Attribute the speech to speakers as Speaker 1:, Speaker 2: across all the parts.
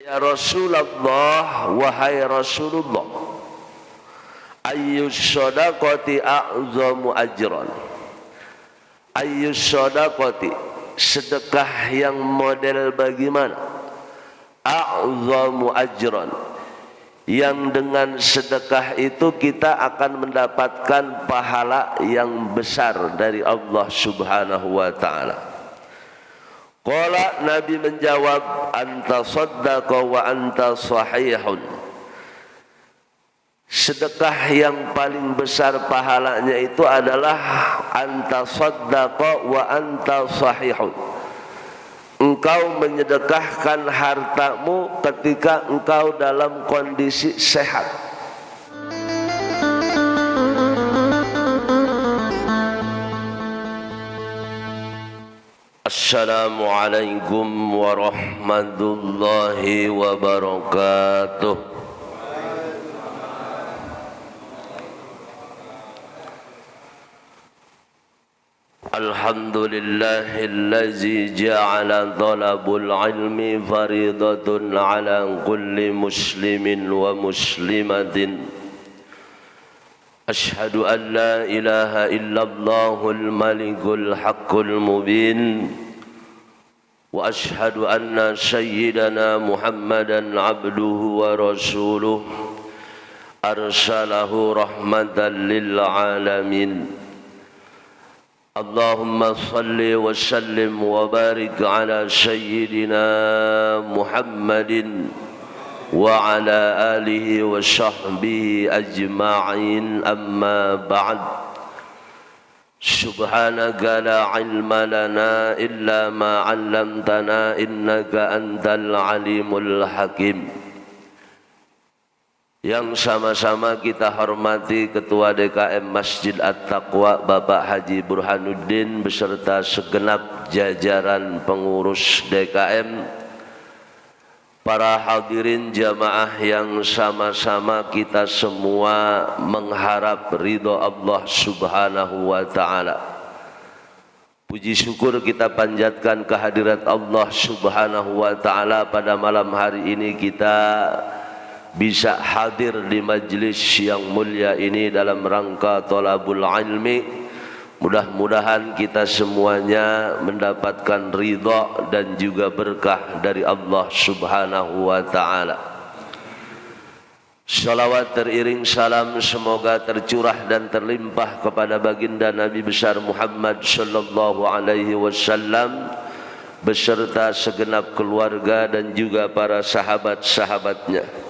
Speaker 1: Ya Rasulullah, wahai Rasulullah, ayyus shadaqati a'zamu ajran. Ayyus shadaqati, sedekah yang model bagaimana? A'zamu ajran, yang dengan sedekah itu kita akan mendapatkan pahala yang besar dari Allah Subhanahu wa ta'ala. Qala, Nabi menjawab, anta saddaqa wa anta sahihun. Sedekah yang paling besar pahalanya itu adalah anta saddaqa wa anta sahihun. Engkau menyedekahkan hartamu ketika engkau dalam kondisi sehat. Assalamualaikum warahmatullahi wabarakatuh. Alhamdulillahillazi ja'ala talabul ilmi faridatun ala kulli muslimin wa muslimatin. Ashhadu an la ilaha illallahul malikul haqqul mubin. Wa ashhadu anna sayyidana Muhammadan abduhu wa rasuluh. Arsalahu rahmatan lil alamin. Allahumma salli wa sallim wa barik ala sayyidina Muhammadin wa ala alihi wa sahbihi ajma'in, amma ba'd. Subhanaka la ilma lana illa ma 'allamtana innaka antal alimul hakim. Yang sama-sama kita hormati Ketua DKM Masjid At-Taqwa Bapak Haji Burhanuddin beserta segenap jajaran pengurus DKM, para hadirin jamaah yang sama-sama kita semua mengharap ridho Allah Subhanahu wa ta'ala. Puji syukur kita panjatkan kehadirat Allah Subhanahu wa ta'ala pada malam hari ini kita bisa hadir di majlis yang mulia ini dalam rangka thalabul ilmi. Mudah-mudahan kita semuanya mendapatkan ridha dan juga berkah dari Allah Subhanahu wa ta'ala. Salawat teriring salam semoga tercurah dan terlimpah kepada baginda Nabi besar Muhammad sallallahu alaihi wasallam beserta segenap keluarga dan juga para sahabat-sahabatnya.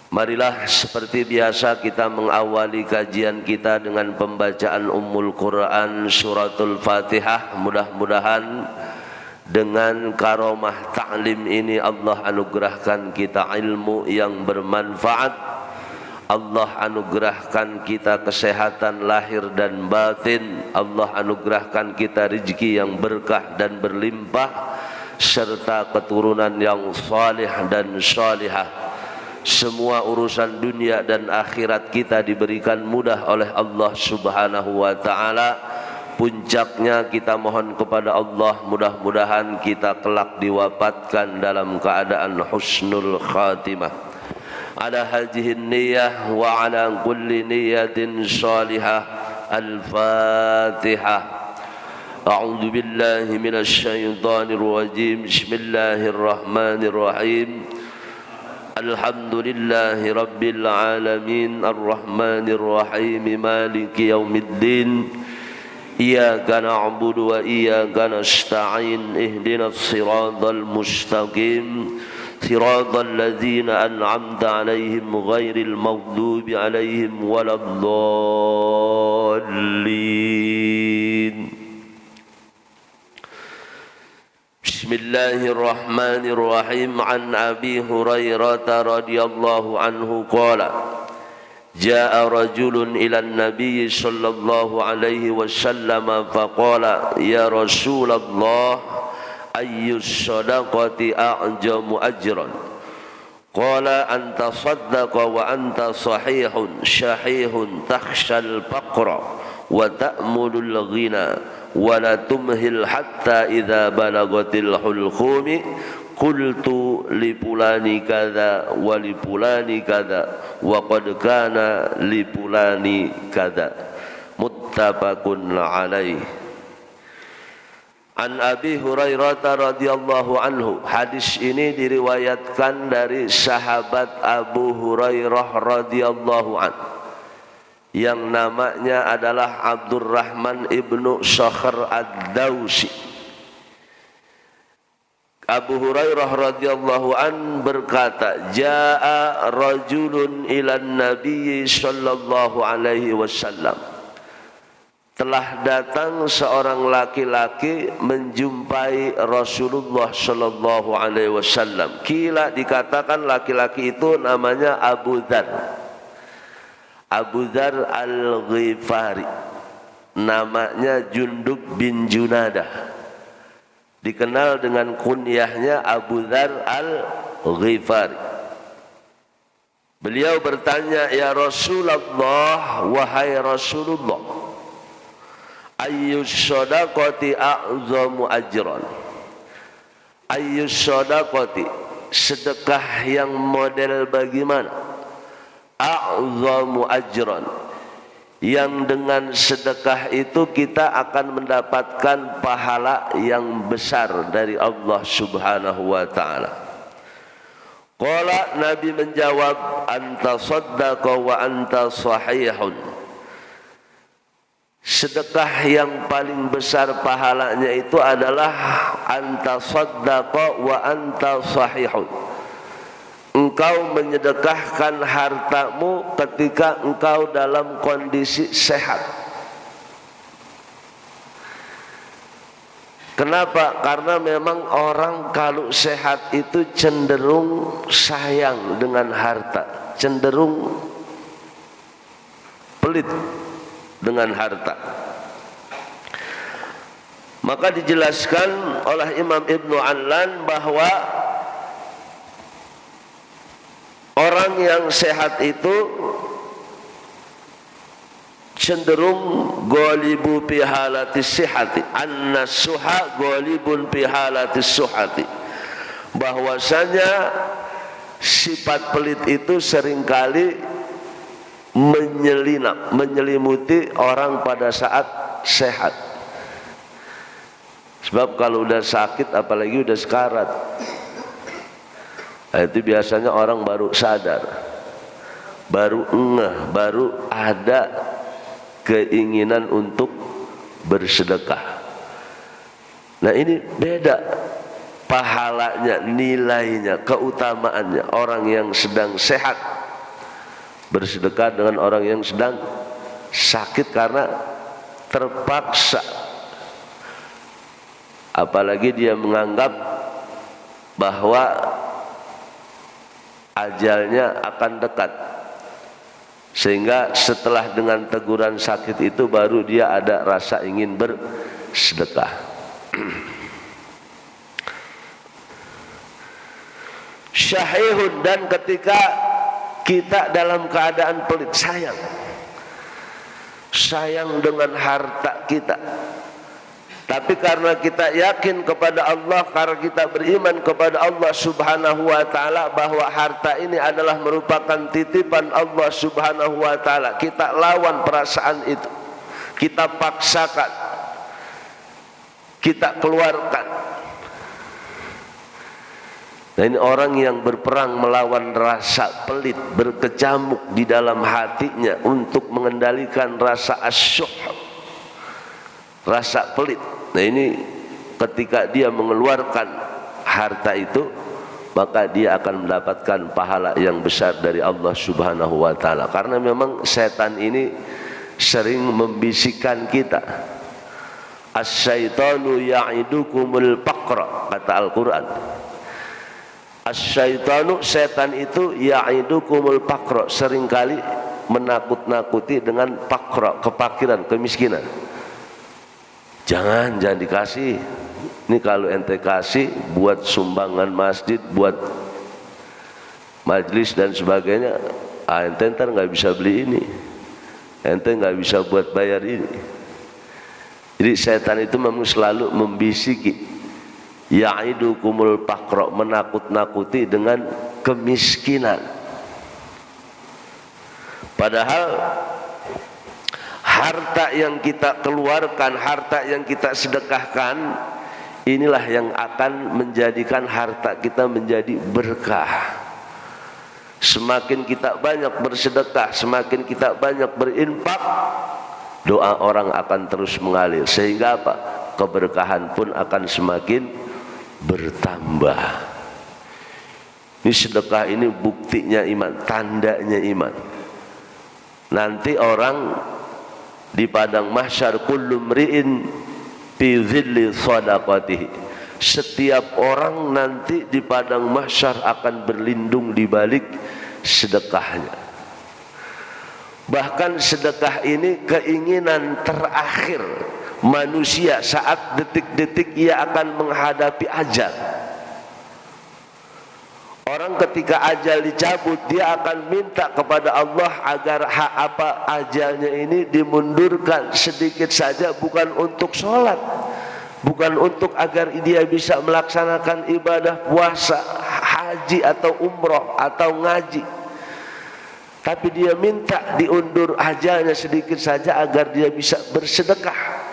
Speaker 1: Marilah seperti biasa kita mengawali kajian kita dengan pembacaan Ummul Quran suratul Fatihah. Mudah-mudahan dengan karomah ta'lim ini Allah anugerahkan kita ilmu yang bermanfaat. Allah anugerahkan kita kesehatan lahir dan batin. Allah anugerahkan kita rezeki yang berkah dan berlimpah serta keturunan yang salih dan salihah. Semua urusan dunia dan akhirat kita diberikan mudah oleh Allah Subhanahu wa ta'ala. Puncaknya kita mohon kepada Allah, mudah-mudahan kita kelak diwafatkan dalam keadaan husnul khatimah. Ala hadhihin niyah wa ala kulli niyatin salihah. Al-Fatihah. A'udzu billahi minasy syaithanir rajim. Bismillahirrahmanirrahim. Alhamdulillahi Rabbil Alamin Ar-Rahmanir Rahim Maliki Yawmiddin Iyaka na'budu wa iyaka nasta'in Ihdinas siratal mustaqim Siratal ladzina an'amta alaihim Ghairil maghdubi alaihim waladdallin. Bismillahirrahmanirrahim. An Abi Hurairah radhiyallahu anhu qala jaa rajulun ila an-nabiy sallallahu alaihi wasallam faqala ya Rasulullah ayyus sadaqati a'jamu ajran qala anta saddaqa wa anta sahihun syahihun takhshal faqra wa ta'mulul ghina wa la tumhil hatta idza balagatil hulqumi qultu li fulani kadza wa li fulani kadza wa qad kana li fulani kadza muttafaqun alaih. An Abi Hurairah radhiyallahu anhu, hadis ini diriwayatkan dari sahabat Abu Hurairah radhiyallahu anhu yang namanya adalah Abdurrahman ibnu Sakhr ad-Dawsi. Abu Hurairah radhiyallahu an berkata, jaa rajulun ilan nabiy sallallahu alaihi wasallam, telah datang seorang laki-laki menjumpai Rasulullah sallallahu alaihi wasallam. Kila dikatakan laki-laki itu namanya Abu Dzar. Abu Dzar Al-Ghifari. Namanya Jundub bin Junadah. Dikenal dengan kunyahnya Abu Dzar Al-Ghifari. Beliau bertanya, ya Rasulullah, wahai Rasulullah, ayyus shadaqati a'zamu ajran. Ayyus shadaqati, sedekah yang model bagaimana? A'zamu ajran, yang dengan sedekah itu kita akan mendapatkan pahala yang besar dari Allah Subhanahu wa taala. Qala, Nabi menjawab, anta saddaqa wa anta sahihun. Sedekah yang paling besar pahalanya itu adalah anta saddaqa wa anta sahihun. Engkau menyedekahkan hartamu ketika engkau dalam kondisi sehat. Kenapa? Karena memang orang kalau sehat itu cenderung sayang dengan harta, cenderung pelit dengan harta. Maka dijelaskan oleh Imam Ibnu Anlan bahwa orang yang sehat itu cenderung ghalibu fi halati sihhati, an-nasuha ghalibun fi halati suhati, bahwasanya sifat pelit itu seringkali menyelinap, menyelimuti orang pada saat sehat. Sebab kalau udah sakit, apalagi udah sekarat, nah, itu biasanya orang baru sadar, baru ngeh, baru ada keinginan untuk bersedekah. Nah ini beda pahalanya, nilainya, keutamaannya. Orang yang sedang sehat bersedekah dengan orang yang sedang sakit karena terpaksa, apalagi dia menganggap bahwa ajalnya akan dekat, sehingga setelah dengan teguran sakit itu baru dia ada rasa ingin bersedekah. Syahihun, dan ketika kita dalam keadaan pelit, sayang dengan harta kita, tapi karena kita yakin kepada Allah, karena kita beriman kepada Allah Subhanahu wa taala bahwa harta ini adalah merupakan titipan Allah Subhanahu wa taala, kita lawan perasaan itu, kita paksakan, kita keluarkan. Nah ini orang yang berperang melawan rasa pelit, berkecamuk di dalam hatinya untuk mengendalikan rasa asyuh, rasa pelit. Nah ini ketika dia mengeluarkan harta itu, maka dia akan mendapatkan pahala yang besar dari Allah Subhanahu wa taala. Karena memang setan ini sering membisikkan kita. As-syaitanu ya'idukumul faqra, kata Al-Qur'an. As-syaitanu, setan itu, ya'idukumul faqra, seringkali menakut-nakuti dengan faqra, kefakiran, kemiskinan. Jangan dikasih. Ini kalau ente kasih buat sumbangan masjid, buat majlis dan sebagainya, ente ntar nggak bisa beli ini, ente nggak bisa buat bayar ini. Jadi setan itu memang selalu membisiki ya'idukumul faqra, menakut-nakuti dengan kemiskinan. Padahal harta yang kita keluarkan, harta yang kita sedekahkan, inilah yang akan menjadikan harta kita menjadi berkah. Semakin kita banyak bersedekah, semakin kita banyak berinfak, doa orang akan terus mengalir. Sehingga apa? Keberkahan pun akan semakin bertambah. Ini sedekah ini buktinya iman, tandanya iman. Nanti orang di padang mahsyar, kullu mri'in fi dhilli shadaqatihi, setiap orang nanti di padang mahsyar akan berlindung di balik sedekahnya. Bahkan sedekah ini keinginan terakhir manusia saat detik-detik ia akan menghadapi ajal. Orang ketika ajal dicabut, dia akan minta kepada Allah agar ajalnya ini dimundurkan sedikit saja, bukan untuk sholat, bukan untuk agar dia bisa melaksanakan ibadah puasa, haji atau umroh atau ngaji, tapi dia minta diundur ajalnya sedikit saja agar dia bisa bersedekah.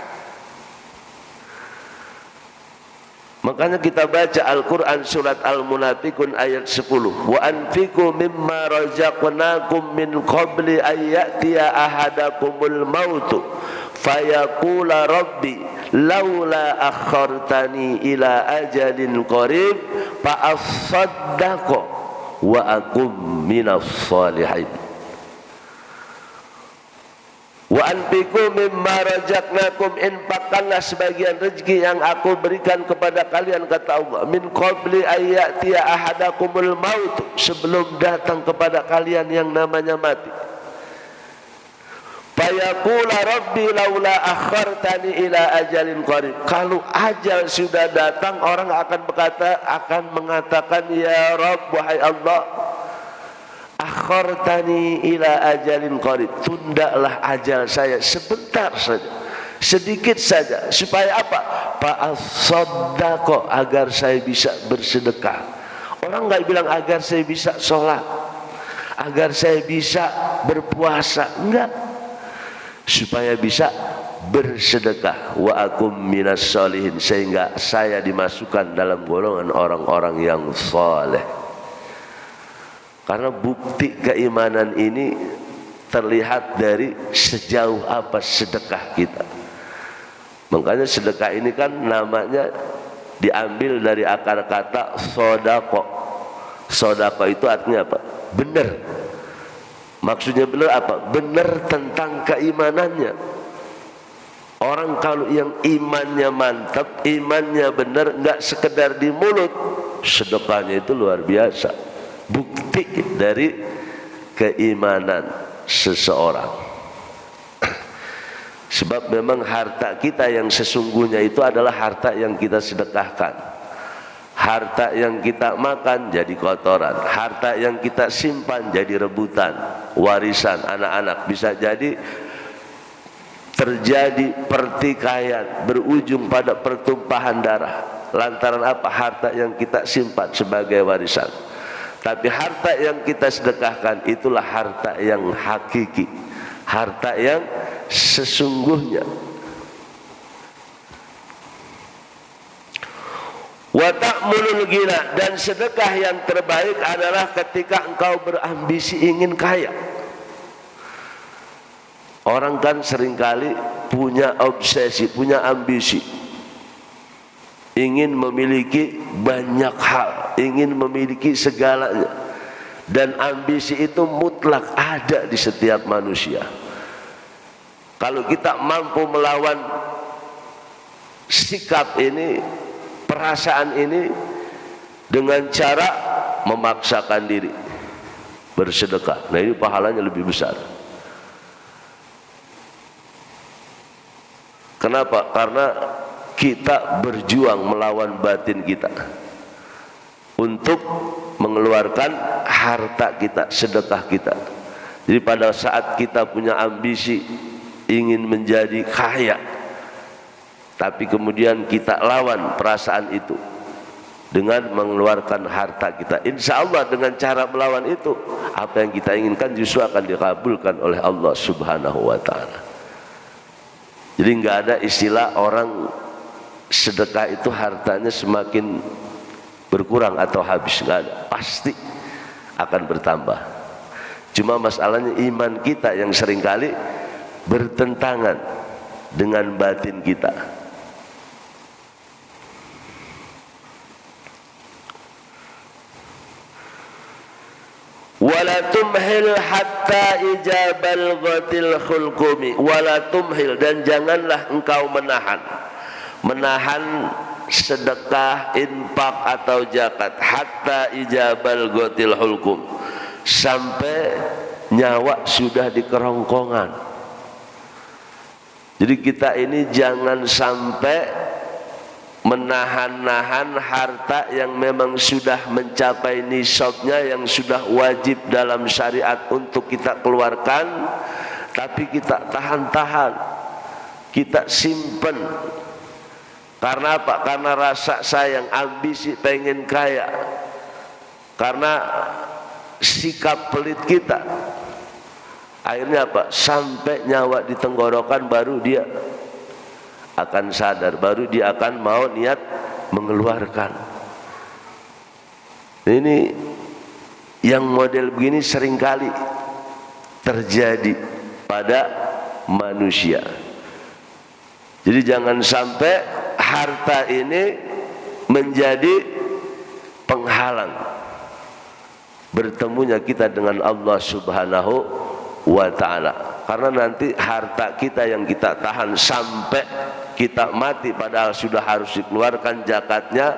Speaker 1: Makanya kita baca Al-Quran surat Al-Munafiqun ayat 10. Wa anfiqu mimma razaqnakum min qabli ayyatiya ahadakumul mautu fayaqula rabbi laula akhartani ila ajalin qarib fa asaddaqa wa akum minas salihin. Wa anfiqu mimma razaqnakum, infakkanlah sebagian rezeki yang aku berikan kepada kalian, kata Allah, min qabli ayyatiya ahadakumul maut, sebelum datang kepada kalian yang namanya mati. Fayaqula rabbi laula akhartani ila ajalin qarib, kalau ajal sudah datang orang akan mengatakan ya Rabb, wahai Allah, akhartani ila ajalin qarib, tundalah ajal saya sebentar saja, sedikit saja, supaya apa? Fa'asaddaqa, agar saya bisa bersedekah. Orang nggak bilang agar saya bisa sholat, agar saya bisa berpuasa, enggak, supaya bisa bersedekah. Wa akum minas sholihin, sehingga saya dimasukkan dalam golongan orang-orang yang saleh. Karena bukti keimanan ini terlihat dari sejauh apa sedekah kita. Makanya sedekah ini kan namanya diambil dari akar kata sodako. Sodako itu artinya apa? Benar. Maksudnya benar apa? Benar tentang keimanannya. Orang kalau yang imannya mantap, imannya benar, nggak sekedar di mulut, sedekahnya itu luar biasa. Bukti dari keimanan seseorang. Sebab memang harta kita yang sesungguhnya itu adalah harta yang kita sedekahkan. Harta yang kita makan jadi kotoran, harta yang kita simpan jadi rebutan, warisan anak-anak, bisa jadi terjadi pertikaian berujung pada pertumpahan darah. Lantaran apa? Harta yang kita simpan sebagai warisan. Tapi harta yang kita sedekahkan itulah harta yang hakiki, harta yang sesungguhnya. Wa ta'mulul ghina, dan sedekah yang terbaik adalah ketika engkau berambisi ingin kaya. Orang kan seringkali punya obsesi, punya ambisi, ingin memiliki banyak hal, ingin memiliki segalanya. Dan ambisi itu mutlak ada di setiap manusia. Kalau kita mampu melawan sikap ini, perasaan ini, dengan cara memaksakan diri bersedekah, nah ini pahalanya lebih besar. Kenapa? Karena kita berjuang melawan batin kita untuk mengeluarkan harta kita, sedekah kita. Jadi pada saat kita punya ambisi ingin menjadi kaya, tapi kemudian kita lawan perasaan itu, dengan mengeluarkan harta kita. Insya Allah dengan cara melawan itu, apa yang kita inginkan justru akan dikabulkan oleh Allah Subhanahu wa ta'ala. Jadi nggak ada istilah orang sedekah itu hartanya semakin berkurang atau habis, nggak ada. Pasti akan bertambah. Cuma masalahnya iman kita yang seringkali bertentangan dengan batin kita. Wala tumhil hatta ijabal ghatil khulqumi. Wala tumhil, dan janganlah engkau menahan sedekah, infak atau zakat hatta ijabal ghatil khulqum, sampai nyawa sudah di kerongkongan. Jadi kita ini jangan sampai menahan-nahan harta yang memang sudah mencapai nisabnya, yang sudah wajib dalam syariat untuk kita keluarkan, tapi kita tahan-tahan, kita simpen. Karena apa? Karena rasa sayang, ambisi, pengen kaya, karena sikap pelit kita. Akhirnya apa? Sampai nyawa di tenggorokan baru dia akan sadar, baru dia akan mau niat mengeluarkan. Ini yang model begini seringkali terjadi pada manusia. Jadi jangan sampai harta ini menjadi penghalang bertemunya kita dengan Allah Subhanahu wa ta'ala. Karena nanti harta kita yang kita tahan sampai kita mati, padahal sudah harus dikeluarkan zakatnya,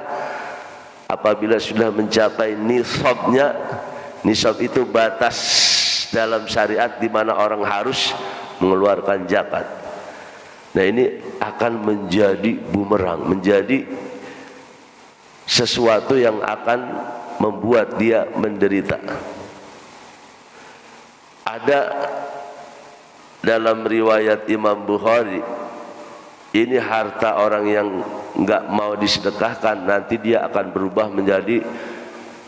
Speaker 1: apabila sudah mencapai nisabnya. Nisab itu batas dalam syariat di mana orang harus mengeluarkan zakat. Nah, ini akan menjadi bumerang, menjadi sesuatu yang akan membuat dia menderita. Ada dalam riwayat Imam Bukhari, ini harta orang yang enggak mau disedekahkan, nanti dia akan berubah menjadi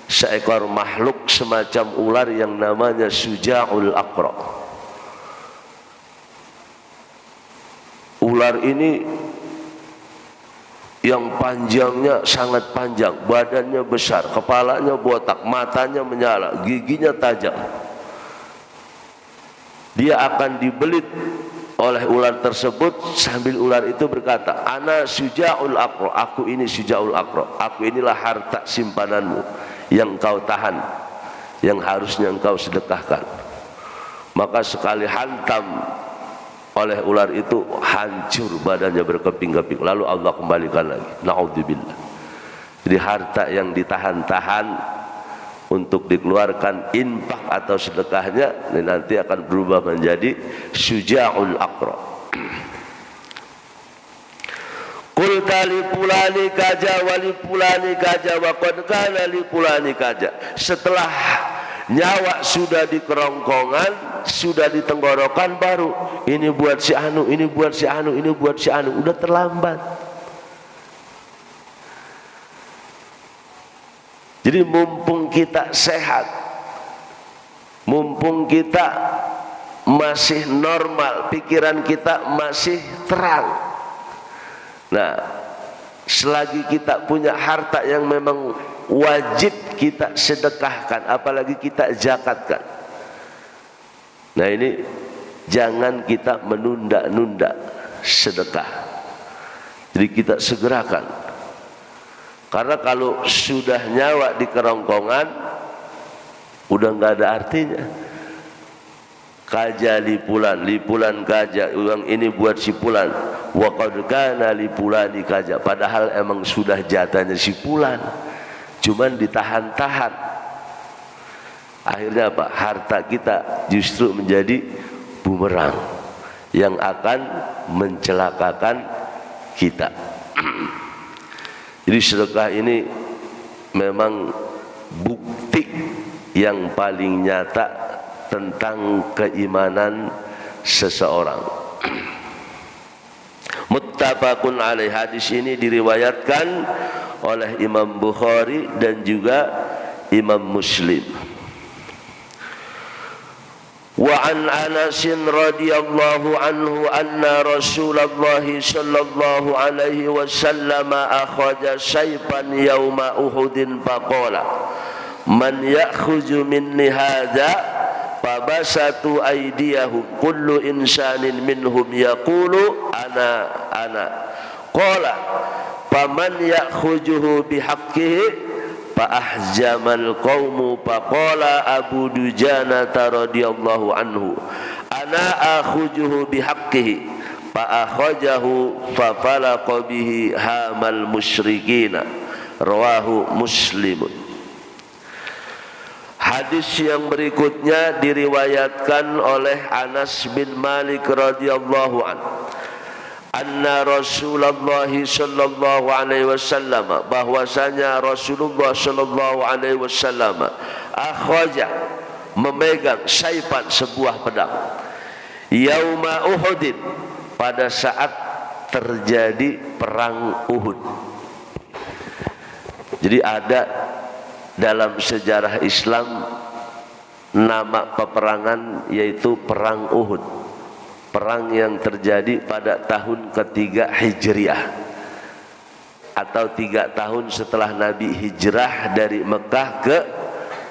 Speaker 1: seekor makhluk semacam ular yang namanya Suja'ul Aqra. Ular ini yang panjangnya sangat panjang, badannya besar, kepalanya botak, matanya menyala, giginya tajam. Dia akan dibelit oleh ular tersebut, sambil ular itu berkata, ana Suja'ul Aqra, aku ini Suja'ul Aqra, aku inilah harta simpananmu yang kau tahan, yang harusnya engkau sedekahkan. Maka sekali hantam oleh ular itu, hancur badannya berkeping-keping, lalu Allah kembalikan lagi. Na'udzubillah. Jadi harta yang ditahan-tahan untuk dikeluarkan infak atau sedekahnya, ini nanti akan berubah menjadi Suja'ul Aqra. Qul li fulani kaja wa li fulani kaja wa qad kana li fulani kaja. Setelah nyawa sudah di kerongkongan, sudah di tenggorokan, baru ini buat si anu, ini buat si anu, ini buat si anu, udah terlambat. Jadi mumpung kita sehat, mumpung kita masih normal, pikiran kita masih terang, nah, selagi kita punya harta yang memang wajib kita sedekahkan, apalagi kita zakatkan, nah ini jangan kita menunda-nunda sedekah. Jadi kita segerakan. Karena kalau sudah nyawa di kerongkongan, udah nggak ada artinya. Kaja lipulan kaja, uang ini buat si pulan. Wa qad kana lipulani kaja, padahal emang sudah jatahnya si pulan, cuman ditahan-tahan. Akhirnya apa? Harta kita justru menjadi bumerang yang akan mencelakakan kita. Jadi sedekah ini memang bukti yang paling nyata tentang keimanan seseorang. Muttafaqun alaih, hadis ini diriwayatkan oleh Imam Bukhari dan juga Imam Muslim. Wa an Anas radhiyallahu anhu anna Rasulullah sallallahu alaihi wasallam akhraja sayfan yauma Uhudin faqala man ya'khudhu minni hadha fabasatu aydiyahum kullu insanin minhum yaqulu ana qala faman ya'khudhuhu bihaqqihi Fa'ahjamal qawmu faqala Abu Dujana radhiyallahu anhu ana akhujuhu bihaqqihi fa'akhajahu fafalaqa bihi hamal musyrikina rawahu Muslimun. Hadis yang berikutnya diriwayatkan oleh Anas bin Malik radhiyallahu anhu anna Rasulullah sallallahu alaihi wasallam, bahwasanya Rasulullah sallallahu alaihi wasallam akhraja, memegang saifan, sebuah pedang, yauma Uhudin, pada saat terjadi perang Uhud. Jadi ada dalam sejarah Islam nama peperangan yaitu perang Uhud, perang yang terjadi pada tahun ketiga Hijriah atau 3 tahun setelah Nabi hijrah dari Mekah ke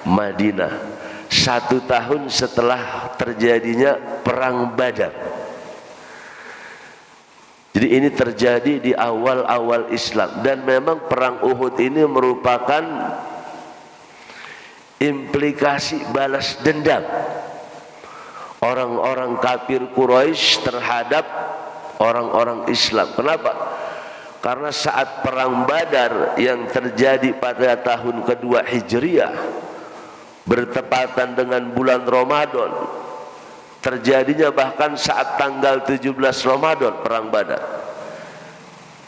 Speaker 1: Madinah, 1 tahun setelah terjadinya perang Badar. Jadi ini terjadi di awal-awal Islam, dan memang perang Uhud ini merupakan implikasi balas dendam orang-orang kafir Quraisy terhadap orang-orang Islam. Kenapa? Karena saat perang Badar yang terjadi pada tahun kedua Hijriah bertepatan dengan bulan Ramadan, terjadinya bahkan saat tanggal 17 Ramadan perang Badar,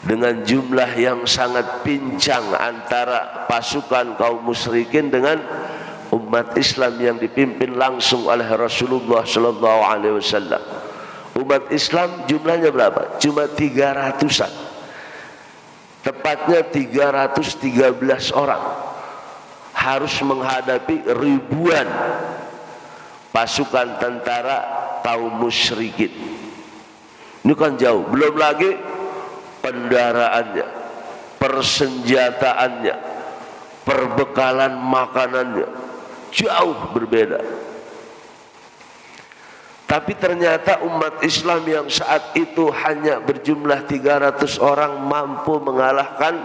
Speaker 1: dengan jumlah yang sangat pincang antara pasukan kaum musyrikin dengan umat Islam yang dipimpin langsung oleh Rasulullah sallallahu alaihi wasallam. Umat Islam jumlahnya berapa? Cuma 300-an. Tepatnya 313 orang. Harus menghadapi ribuan pasukan tentara kaum musyrikin. Ini kan jauh. Belum lagi kendaraannya, persenjataannya, perbekalan makanannya, jauh berbeda. Tapi ternyata umat Islam yang saat itu hanya berjumlah 300 orang mampu mengalahkan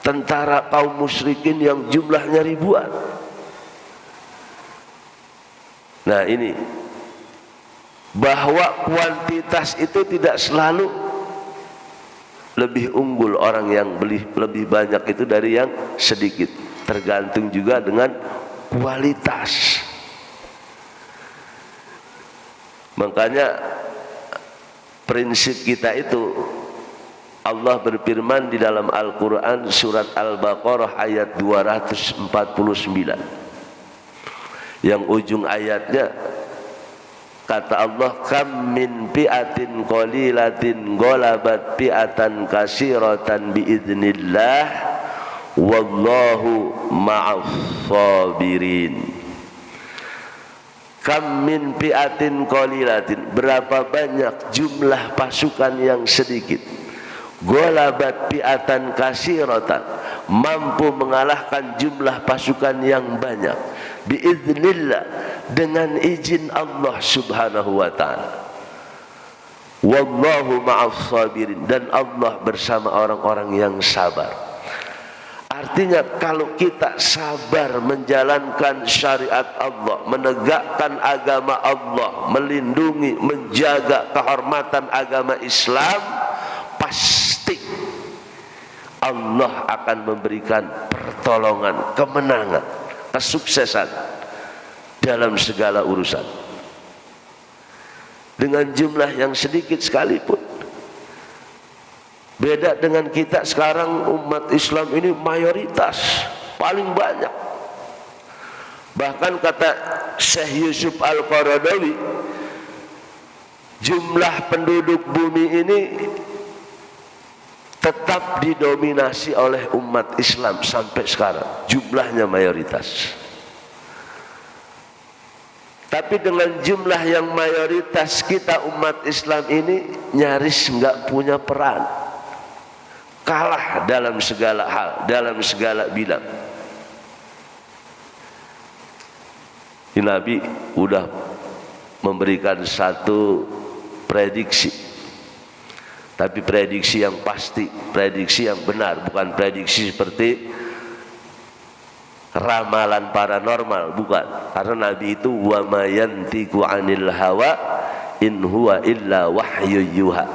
Speaker 1: tentara kaum musyrikin yang jumlahnya ribuan. Nah ini, bahwa kuantitas itu tidak selalu lebih unggul orang yang lebih banyak itu dari yang sedikit, tergantung juga dengan kualitas. Makanya prinsip kita itu, Allah berfirman di dalam Al-Quran surat Al-Baqarah ayat 249, yang ujung ayatnya kata Allah, kam min fi'atin qalilatin ghalabat fi'atan katsiratan biidznillah wallahu ma'as sabirin. Kam min fi'atin qalilatin, berapa banyak jumlah pasukan yang sedikit, ghalabat fi'atan katsiratan, mampu mengalahkan jumlah pasukan yang banyak, biiznillah, dengan izin Allah subhanahu wa ta'ala, wallahu ma'as sabirin, dan Allah bersama orang-orang yang sabar. Artinya kalau kita sabar menjalankan syariat Allah, menegakkan agama Allah, melindungi, menjaga kehormatan agama Islam, pasti Allah akan memberikan pertolongan, kemenangan, kesuksesan dalam segala urusan. Dengan jumlah yang sedikit sekalipun. Beda dengan kita sekarang, umat Islam ini mayoritas, paling banyak. Bahkan kata Syekh Yusuf Al-Qaradawi, jumlah penduduk bumi ini tetap didominasi oleh umat Islam sampai sekarang, jumlahnya mayoritas. Tapi dengan jumlah yang mayoritas, kita umat Islam ini nyaris nggak punya peran, kalah dalam segala hal, dalam segala bidang. Nabi udah memberikan satu prediksi, tapi prediksi yang pasti, prediksi yang benar, bukan prediksi seperti ramalan paranormal, bukan. Karena Nabi itu wa ma yantiqu 'anil hawa in huwa illa wahyu yuha.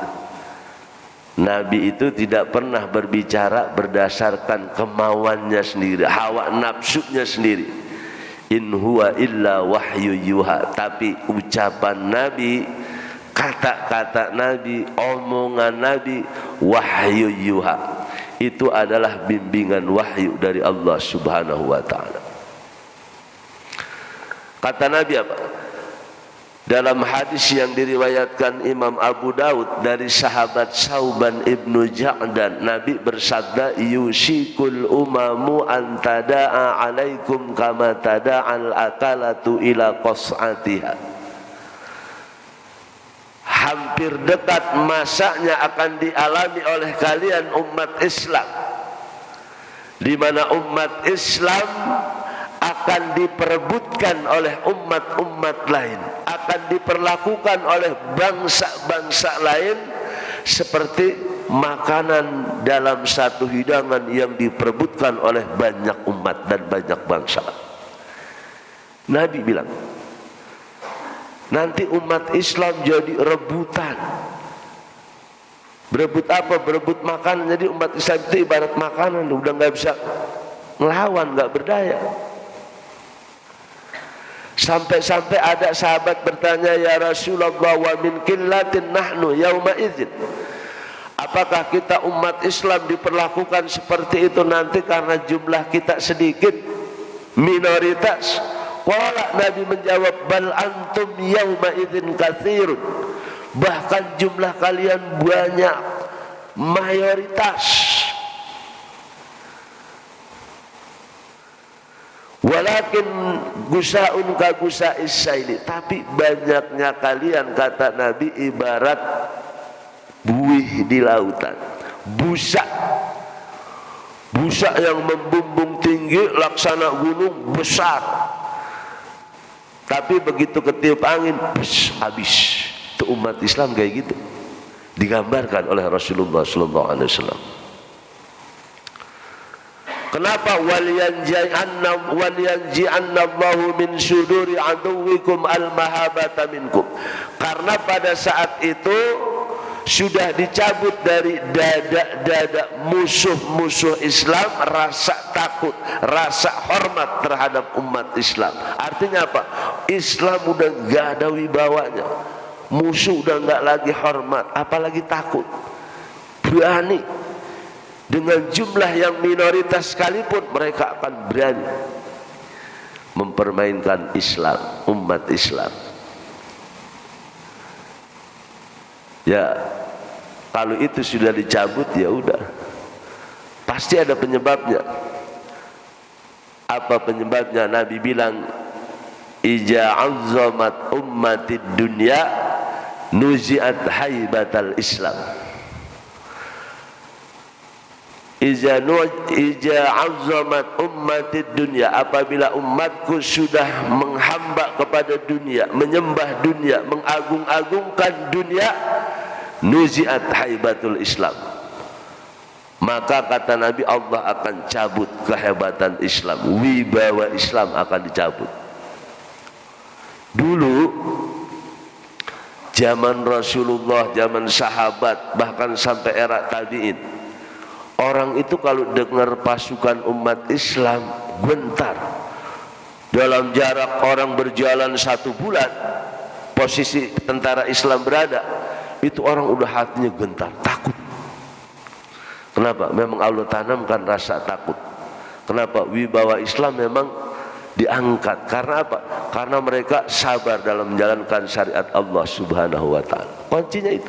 Speaker 1: Nabi itu tidak pernah berbicara berdasarkan kemauannya sendiri, hawa nafsunya sendiri. In huwa illa wahyu yuha. Tapi ucapan Nabi, kata-kata Nabi, omongan Nabi wahyu yuha. Itu adalah bimbingan wahyu dari Allah Subhanahu wa ta'ala. Kata Nabi apa? Dalam hadis yang diriwayatkan Imam Abu Daud dari sahabat Sauban ibnu Ja'dan, Nabi bersabda, yushikul umamu an tada'a alaikum kama tada'al akalatu ila qas'atiha. Hampir dekat masanya akan dialami oleh kalian umat Islam, di mana umat Islam akan diperebutkan oleh umat-umat lain, akan diperlakukan oleh bangsa-bangsa lain seperti makanan dalam satu hidangan yang diperebutkan oleh banyak umat dan banyak bangsa. Nabi bilang, nanti umat Islam jadi rebutan. Berebut apa? Berebut makanan. Jadi umat Islam itu ibarat makanan, udah nggak bisa ngelawan, nggak berdaya. Sampai-sampai ada sahabat bertanya, ya Rasulullah, wa min qillatin nahnu yauma idzin. Apakah kita umat Islam diperlakukan seperti itu nanti karena jumlah kita sedikit, minoritas? Qala, Nabi menjawab, bal antum yauma idzin katsirun. Bahkan jumlah kalian banyak, mayoritas. Walakin gusaun ka gusa'is saili, tapi banyaknya kalian, kata Nabi, ibarat buih di lautan. Busak, busak yang membumbung tinggi laksana gunung besar. Tapi begitu ketiup angin, habis. Itu umat Islam kayak gitu, digambarkan oleh Rasulullah sallallahu alaihi wasallam. Kenapa? Walyanji'annallahu min suduri aduwikum al-mahabata minkum. Karena pada saat itu sudah dicabut dari dada-dada musuh-musuh Islam rasa takut, rasa hormat terhadap umat Islam. Artinya apa? Islam udah gak ada wibawanya, musuh udah gak lagi hormat, apalagi takut. Berani dengan jumlah yang minoritas sekalipun, mereka akan berani mempermainkan Islam, umat Islam. Ya, kalau itu sudah dicabut, ya udah, pasti ada penyebabnya. Apa penyebabnya? Nabi bilang, ija azzamat ummatid dunya nuzi'at haibatal Islam. Ija azzamat ummatid dunya, apabila umatku sudah menghamba kepada dunia, menyembah dunia, mengagung-agungkan dunia, nuzi'at haibatul Islam, maka kata Nabi, Allah akan cabut kehebatan Islam, wibawa Islam akan dicabut. Dulu zaman Rasulullah, zaman sahabat, bahkan sampai era tabi'in, orang itu kalau dengar pasukan umat Islam gentar. Dalam jarak orang berjalan 1 bulan, posisi tentara Islam berada, itu orang udah hatinya gentar, takut. Kenapa? Memang Allah tanamkan rasa takut. Kenapa? Wibawa Islam memang diangkat. Karena apa? Karena mereka sabar dalam menjalankan syariat Allah Subhanahu wa ta'ala. Kuncinya itu.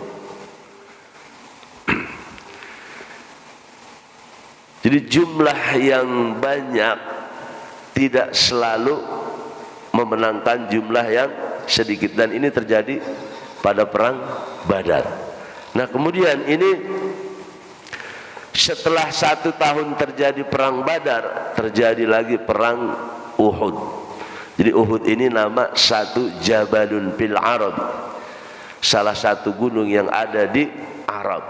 Speaker 1: Jadi jumlah yang banyak tidak selalu memenangkan jumlah yang sedikit, dan ini terjadi pada perang Badar. Nah kemudian ini setelah 1 tahun terjadi perang Badar, terjadi lagi perang Uhud. Jadi Uhud ini nama satu Jabalun fil Arab, salah satu gunung yang ada di Arab,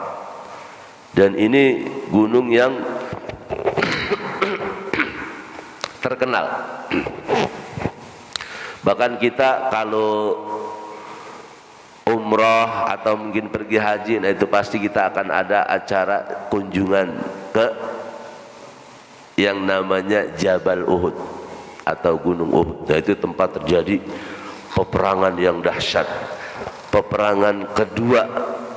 Speaker 1: dan ini gunung yang terkenal. Bahkan kita kalau umroh atau mungkin pergi haji, nah itu pasti kita akan ada acara kunjungan ke yang namanya Jabal Uhud atau Gunung Uhud. Nah itu tempat terjadi peperangan yang dahsyat, peperangan kedua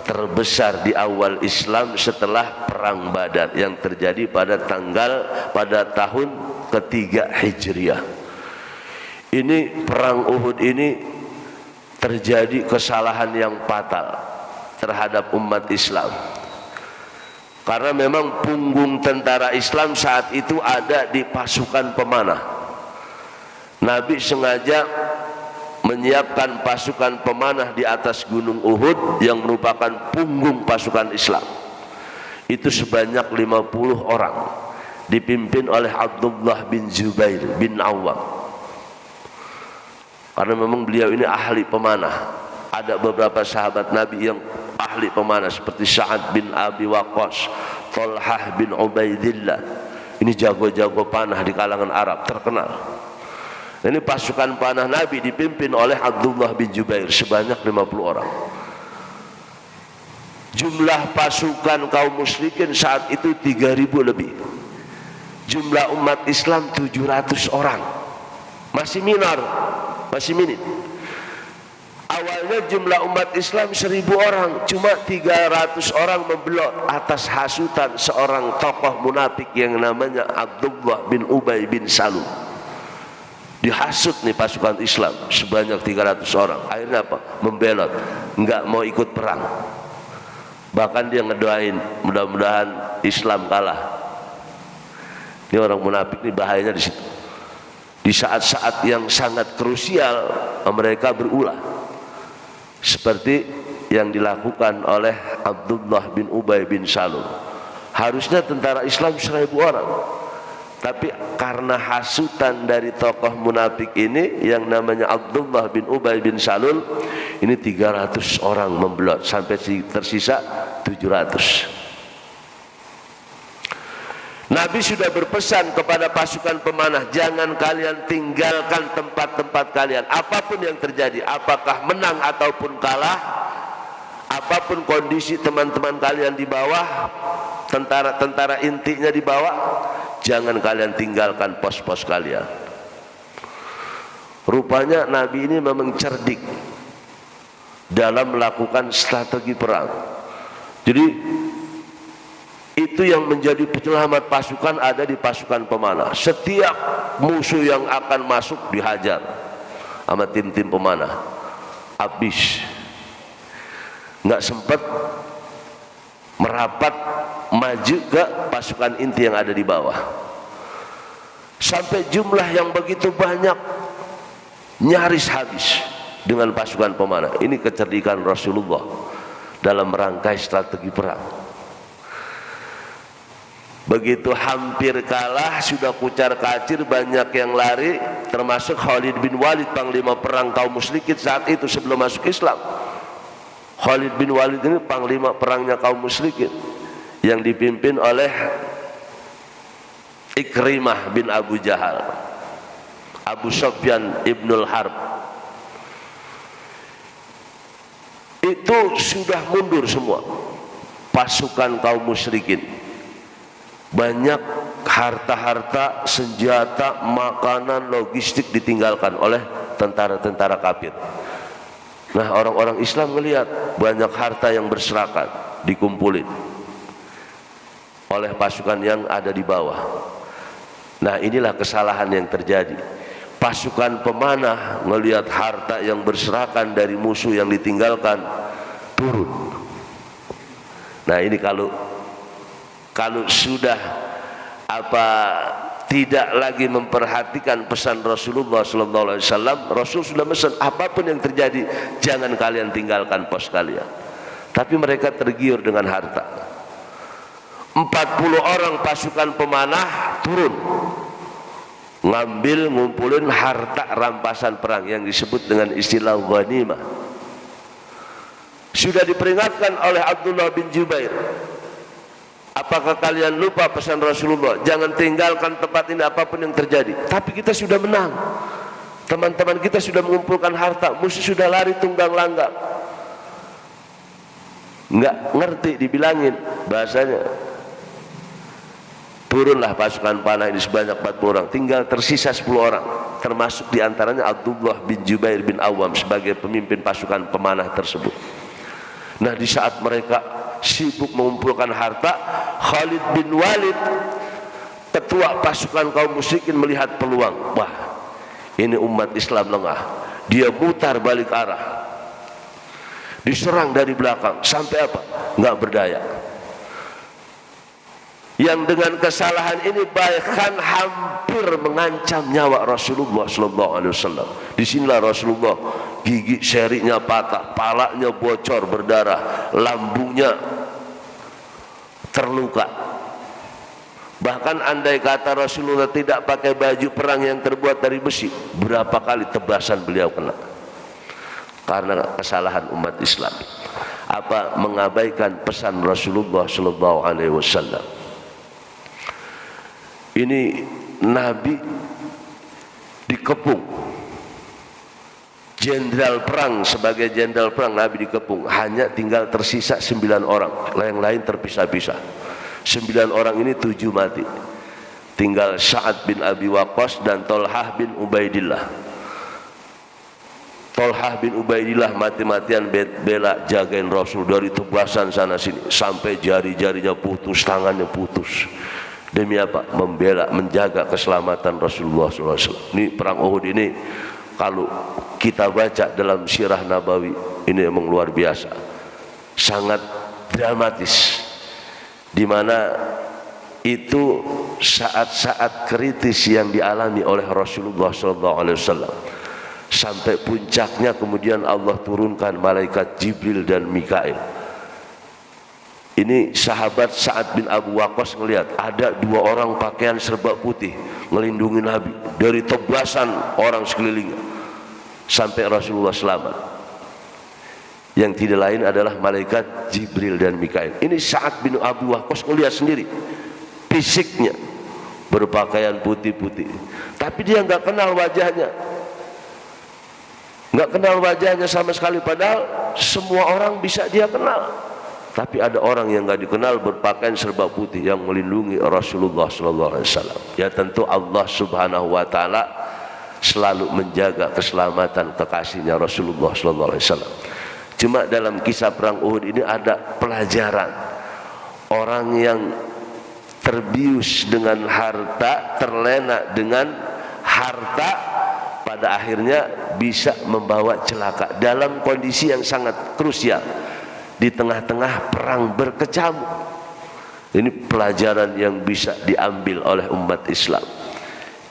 Speaker 1: terbesar di awal Islam setelah perang Badar yang terjadi pada tahun ketiga Hijriah. Ini perang Uhud ini terjadi kesalahan yang fatal terhadap umat Islam, karena memang punggung tentara Islam saat itu ada di pasukan pemanah. Nabi sengaja menyiapkan pasukan pemanah di atas gunung Uhud yang merupakan punggung pasukan Islam. Itu sebanyak 50 orang dipimpin oleh Abdullah bin Zubair bin Awwam. Karena memang beliau ini ahli pemanah. Ada beberapa sahabat Nabi yang ahli pemanah seperti Sa'ad bin Abi Waqqas, Thalhah bin Ubaidillah. Ini jago-jago panah di kalangan Arab, terkenal. Ini pasukan panah Nabi dipimpin oleh Abdullah bin Zubair sebanyak 50 orang. Jumlah pasukan kaum musyrikin saat itu 3.000 lebih. Jumlah umat Islam 700 orang. Masih minor, masih minim. Awalnya jumlah umat Islam 1.000 orang, cuma 300 orang membelot atas hasutan seorang tokoh munafik yang namanya Abdullah bin Ubay bin Salul. Dihasut nih pasukan Islam sebanyak 300 orang. Akhirnya apa? Membelot, enggak mau ikut perang. Bahkan dia ngedoain mudah-mudahan Islam kalah. Ini orang munafik ini bahayanya di situ. Di saat-saat yang sangat krusial mereka berulah seperti yang dilakukan oleh Abdullah bin Ubay bin Salul. Harusnya tentara Islam 1.000 orang, tapi karena hasutan dari tokoh munafik ini yang namanya Abdullah bin Ubay bin Salul, ini 300 orang membelot sampai tersisa 700. Nabi sudah berpesan kepada pasukan pemanah, jangan kalian tinggalkan tempat-tempat kalian apapun yang terjadi, apakah menang ataupun kalah, apapun kondisi teman-teman kalian di bawah, tentara-tentara intinya di bawah, jangan kalian tinggalkan pos-pos kalian. Rupanya Nabi ini memang cerdik dalam melakukan strategi perang. Jadi itu yang menjadi penyelamat pasukan ada di pasukan pemanah. Setiap musuh yang akan masuk dihajar sama tim-tim pemanah, habis, nggak sempat merapat maju ke pasukan inti yang ada di bawah. Sampai jumlah yang begitu banyak nyaris habis dengan pasukan pemanah. Ini kecerdikan Rasulullah dalam merangkai strategi perang. Begitu hampir kalah, sudah kucar kacir, banyak yang lari, termasuk Khalid bin Walid, panglima perang kaum musyrikin saat itu sebelum masuk Islam. Khalid bin Walid ini panglima perangnya kaum musyrikin yang dipimpin oleh Ikrimah bin Abu Jahal, Abu Sufyan ibnul Harb. Itu sudah mundur semua pasukan kaum musyrikin. Banyak harta-harta, senjata, makanan, logistik ditinggalkan oleh tentara-tentara kafir. Nah, orang-orang Islam melihat banyak harta yang berserakan dikumpulin oleh pasukan yang ada di bawah. Nah, inilah kesalahan yang terjadi. Pasukan pemanah melihat harta yang berserakan dari musuh yang ditinggalkan, turun. Nah, ini kalau sudah Apa tidak lagi memperhatikan pesan Rasulullah sallallahu alaihi wasallam? Rasul sudah pesan, apapun yang terjadi jangan kalian tinggalkan pos kalian. Tapi mereka tergiur dengan harta. 40 orang pasukan pemanah turun, ngumpulin harta rampasan perang yang disebut dengan istilah ghanimah. Sudah diperingatkan oleh Abdullah bin Jubair, apakah kalian lupa pesan Rasulullah? Jangan tinggalkan tempat ini apapun yang terjadi. Tapi kita sudah menang. Teman-teman kita sudah mengumpulkan harta, musuh sudah lari tunggang langgang. Nggak ngerti dibilangin bahasanya. Turunlah pasukan panah ini sebanyak 40 orang, tinggal tersisa 10 orang, termasuk diantaranya Abdullah bin Jubair bin Awam sebagai pemimpin pasukan pemanah tersebut. Nah, di saat mereka sibuk mengumpulkan harta, Khalid bin Walid, ketua pasukan kaum musyrikin, melihat peluang. Wah, ini umat Islam lengah. Dia mutar balik arah, diserang dari belakang sampai apa? Nggak berdaya. Yang dengan kesalahan ini bahkan hampir mengancam nyawa Rasulullah sallallahu alaihi wasallam. Disinilah Rasulullah gigi serinya patah, palanya bocor berdarah, lambungnya terluka. Bahkan andai kata Rasulullah tidak pakai baju perang yang terbuat dari besi, berapa kali tebasan beliau kena karena kesalahan umat Islam. Apa? Mengabaikan pesan Rasulullah sallallahu alaihi wasallam. Ini Nabi dikepung, jenderal perang, sebagai jenderal perang Nabi dikepung, hanya tinggal tersisa 9 orang, yang lain terpisah-pisah. 9 orang ini 7 mati, tinggal Sa'ad bin Abi Waqqas dan Tolhah bin Ubaidillah. Tolhah bin Ubaidillah mati-matian bela jagain Rasul dari tebasan sana sini sampai jari-jarinya putus, tangannya putus. Demi apa? Membela, menjaga keselamatan Rasulullah SAW. Ini perang Uhud ini kalau kita baca dalam sirah Nabawi, ini memang luar biasa, sangat dramatis, dimana itu saat-saat kritis yang dialami oleh Rasulullah SAW. Sampai puncaknya kemudian Allah turunkan malaikat Jibril dan Mikail. Ini sahabat Sa'ad bin Abu Waqqas ngelihat ada 2 orang pakaian serba putih ngelindungi Nabi dari tebasan orang sekelilingnya sampai Rasulullah selamat. Yang tidak lain adalah malaikat Jibril dan Mikail. Ini Sa'ad bin Abu Waqqas ngelihat sendiri fisiknya berpakaian putih-putih, tapi dia nggak kenal wajahnya, sama sekali. Padahal semua orang bisa dia kenal. Tapi ada orang yang nggak dikenal berpakaian serba putih yang melindungi Rasulullah SAW. Ya tentu Allah Subhanahu Wa Taala selalu menjaga keselamatan kekasihnya Rasulullah SAW. Cuma dalam kisah perang Uhud ini ada pelajaran, orang yang terbius dengan harta, terlena dengan harta, pada akhirnya bisa membawa celaka dalam kondisi yang sangat krusial. Di tengah-tengah perang berkecamuk. Ini pelajaran yang bisa diambil oleh umat Islam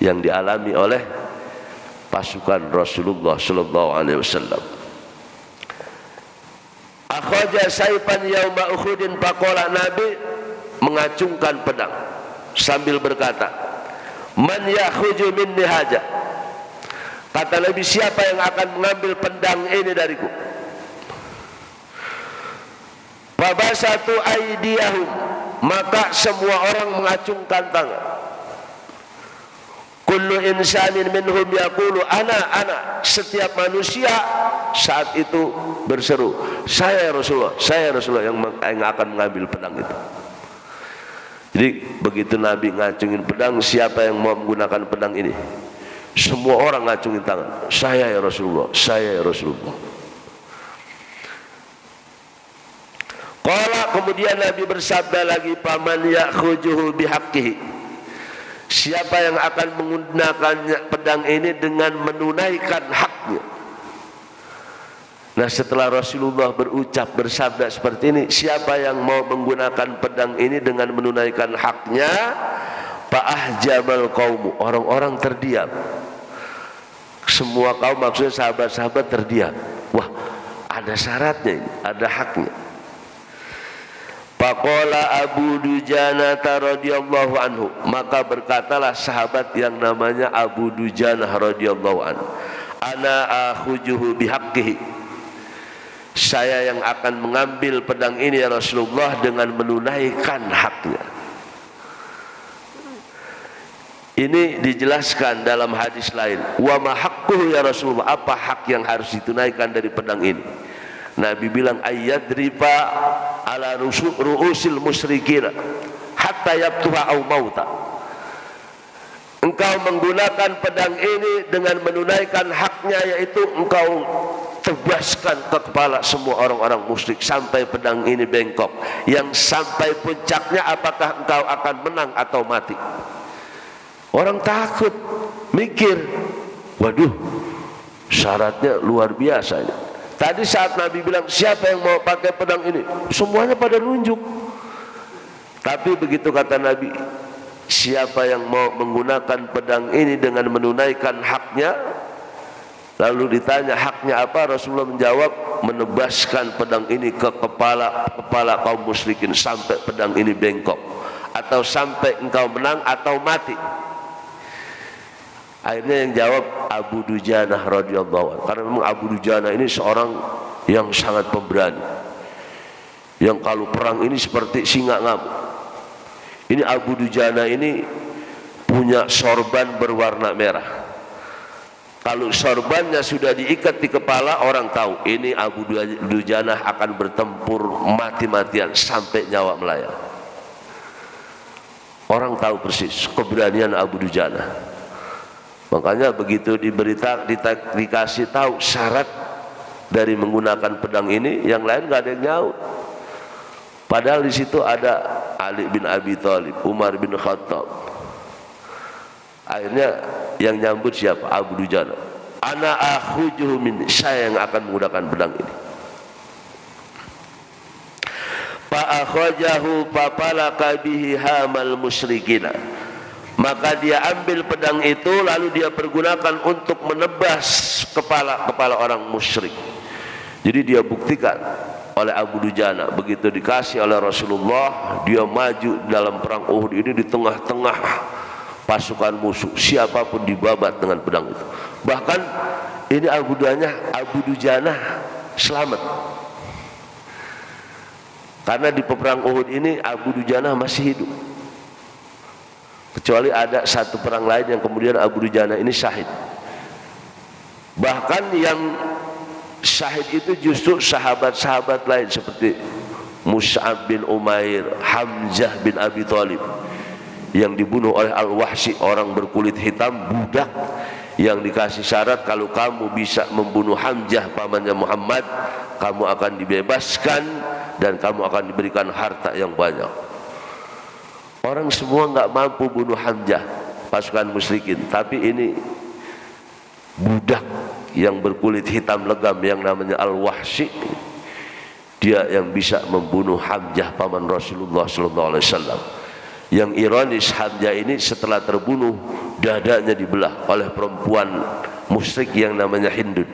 Speaker 1: yang dialami oleh pasukan Rasulullah sallallahu alaihi wasallam. Akhraja sayfan yauma Uhudin, faqala, Nabi mengacungkan pedang sambil berkata, man yakhuju minni haja. Kata Nabi, siapa yang akan mengambil pedang ini dariku? Fabasatu aydiyahum, maka semua orang mengacungkan tangan. Kullu insanin minhum yaqulu ana. Setiap manusia saat itu berseru, saya Rasulullah yang akan mengambil pedang itu. Jadi begitu Nabi ngacungin pedang, siapa yang mau menggunakan pedang ini? Semua orang ngacungin tangan, saya ya Rasulullah. Qala, kemudian Nabi bersabda lagi, paman yakhujuhu bihaqqihi, siapa yang akan menggunakan pedang ini dengan menunaikan haknya. Nah, setelah Rasulullah bersabda seperti ini, siapa yang mau menggunakan pedang ini dengan menunaikan haknya, Fa'ahjamal qaumu, orang-orang terdiam. Semua kaum, maksudnya sahabat-sahabat terdiam. Wah, ada syaratnya ini, ada haknya. Faqala Abu Dujanah radhiyallahu anhu, maka berkatalah sahabat yang namanya Abu Dujanah radhiyallahu anhu, ana akhujuhu bihaqqihi, saya yang akan mengambil pedang ini ya Rasulullah dengan menunaikan haknya. Ini dijelaskan dalam hadis lain. Wa ma haqquhu ya Rasulullah, apa hak yang harus ditunaikan dari pedang ini? Nabi bilang ayyadriba ala ru'usil musyrikin hatta yabtuha au mauta. Engkau menggunakan pedang ini dengan menunaikan haknya, yaitu engkau tebaskan ke kepala semua orang-orang musyrik sampai pedang ini bengkok, yang sampai puncaknya apakah engkau akan menang atau mati. Orang takut, mikir, waduh, syaratnya luar biasa. Tadi saat Nabi bilang siapa yang mau pakai pedang ini, semuanya pada nunjuk. Tapi begitu kata Nabi, siapa yang mau menggunakan pedang ini dengan menunaikan haknya, lalu ditanya haknya apa, Rasulullah menjawab menebaskan pedang ini ke kepala kaum musyrikin sampai pedang ini bengkok, atau sampai engkau menang atau mati. Akhirnya yang jawab Abu Dujanah radhiyallahu anhu, karena memang Abu Dujanah ini seorang yang sangat pemberani, yang kalau perang ini seperti singa ngamuk. Ini Abu Dujanah ini punya sorban berwarna merah. Kalau sorbannya sudah diikat di kepala, orang tahu ini Abu Dujanah akan bertempur mati-matian sampai nyawa melayang. Orang tahu persis keberanian Abu Dujanah. Makanya begitu dikasih tahu syarat dari menggunakan pedang ini, yang lain nggak ada yang nyaut. Padahal di situ ada Ali bin Abi Thalib, Umar bin Khattab. Akhirnya yang nyambut siapa? Abu Dujanah. Ana akhujuhu min, saya yang akan menggunakan pedang ini. Fa akhajahu fa falaka bihi hamal musyrikina. Maka dia ambil pedang itu lalu dia pergunakan untuk menebas kepala orang musyrik. Jadi dia buktikan oleh Abu Dujanah, begitu dikasih oleh Rasulullah, dia maju dalam perang Uhud ini di tengah-tengah pasukan musuh, siapapun dibabat dengan pedang itu. Bahkan ini Abu Dujanah selamat, karena di peperang Uhud ini Abu Dujanah masih hidup. Kecuali ada satu perang lain yang kemudian Abu Dujanah ini syahid. Bahkan yang syahid itu justru sahabat-sahabat lain seperti Mus'ab bin Umair, Hamzah bin Abi Thalib, yang dibunuh oleh Al-Wahsy, orang berkulit hitam, budak, yang dikasih syarat kalau kamu bisa membunuh Hamzah pamannya Muhammad, kamu akan dibebaskan dan kamu akan diberikan harta yang banyak. Orang semua nggak mampu bunuh Hamzah, pasukan musyrikin, tapi ini budak yang berkulit hitam legam yang namanya Al-Wahsy, dia yang bisa membunuh Hamzah paman Rasulullah SAW. Yang ironis, Hamzah ini setelah terbunuh dadanya dibelah oleh perempuan musyrik yang namanya Hindun.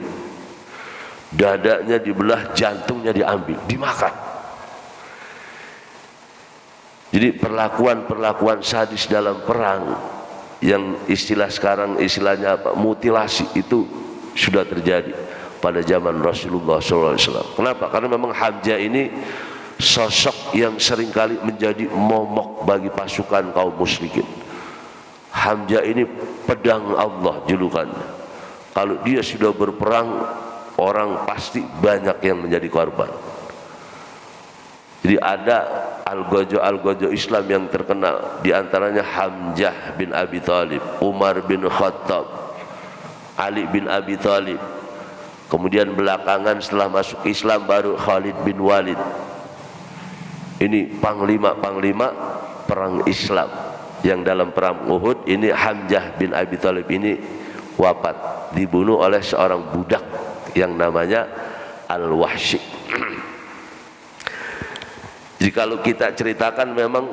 Speaker 1: Dadanya dibelah, jantungnya diambil, dimakan. Jadi perlakuan sadis dalam perang, yang istilah sekarang istilahnya apa, mutilasi, itu sudah terjadi pada zaman Rasulullah SAW. Kenapa? Karena memang Hamzah ini sosok yang seringkali menjadi momok bagi pasukan kaum musyrikin. Hamzah ini pedang Allah julukannya. Kalau dia sudah berperang, orang pasti banyak yang menjadi korban. Jadi ada algojo Islam yang terkenal, diantaranya Hamzah bin Abi Thalib, Umar bin Khattab, Ali bin Abi Thalib. Kemudian belakangan setelah masuk Islam baru Khalid bin Walid. Ini panglima perang Islam yang dalam perang Uhud ini Hamzah bin Abi Thalib ini wafat, dibunuh oleh seorang budak yang namanya Al-Wahsy. Jadi kalau kita ceritakan memang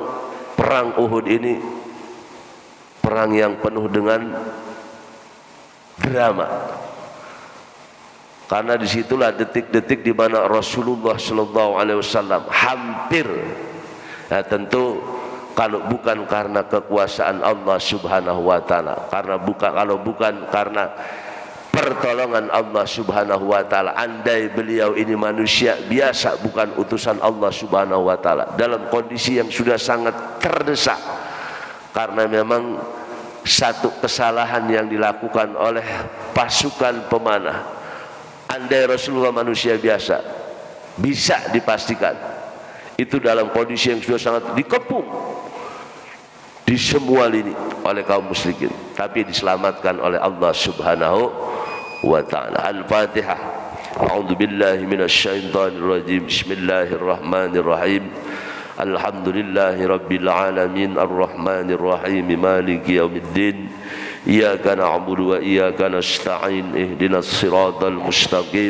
Speaker 1: perang Uhud ini perang yang penuh dengan drama. Karena disitulah detik-detik di mana Rasulullah Sallallahu Alaihi Wasallam hampir, ya tentu kalau bukan karena kekuasaan Allah Subhanahu Wa Taala, kalau bukan karena pertolongan Allah Subhanahu Wa Taala, andai beliau ini manusia biasa bukan utusan Allah Subhanahu Wa Taala, dalam kondisi yang sudah sangat terdesak, karena memang satu kesalahan yang dilakukan oleh pasukan pemanah. Andai Rasulullah manusia biasa, bisa dipastikan itu dalam kondisi yang sudah sangat dikepung di semua lini oleh kaum musyrikin, tapi diselamatkan oleh Allah Subhanahu wa Ta'ala. Al-Fatihah. A'udzu billahi minasyaitonir rajim. Bismillahirrahmanirrahim. Alhamdulillahi rabbil alamin arrahmanir rahim maliki yaumiddin. Iyyaka na'budu wa iyyaka nasta'in ihdinas siratal mustaqim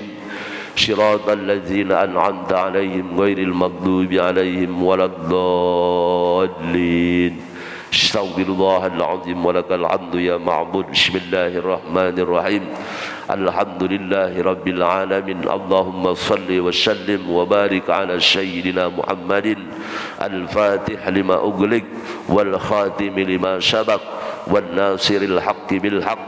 Speaker 1: siratal ladzina an'amta 'alaihim ghairil maghdubi 'alaihim waladdallin. Astaghfirullahal azim wa lakal hamdu ya ma'bud. Bismillahirrahmanirrahim. Alhamdulillahi rabbil alamin. Allahumma salli wa sallim wa barik ala sayyidina Muhammadin al-fatih lima ughliq wal khatim lima sabaq wan nasiril haqqi bil haqq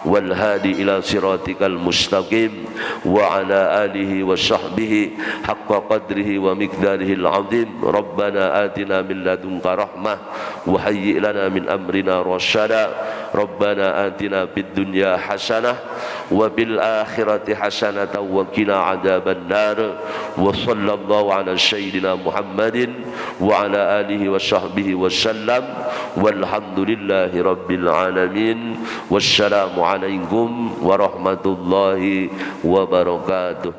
Speaker 1: wal hadi ila siratikal mustaqim wa ala alihi wa sahbihi haqqa qadrihi wa miqdarihil azim. Rabbana atina min ladunka rahmah wa hayyi' lana min amrina rasyada. Rabbana atina fid dunya hasanah wa bil akhirati hasanatan wa qina adzaban nar. Wa sallallahu ala sayyidina Muhammadin wa ala alihi wa sahbihi wa sallam. Walhamdulillahi rabbil alamin. Wassalamu alaikum warahmatullahi wabarakatuh.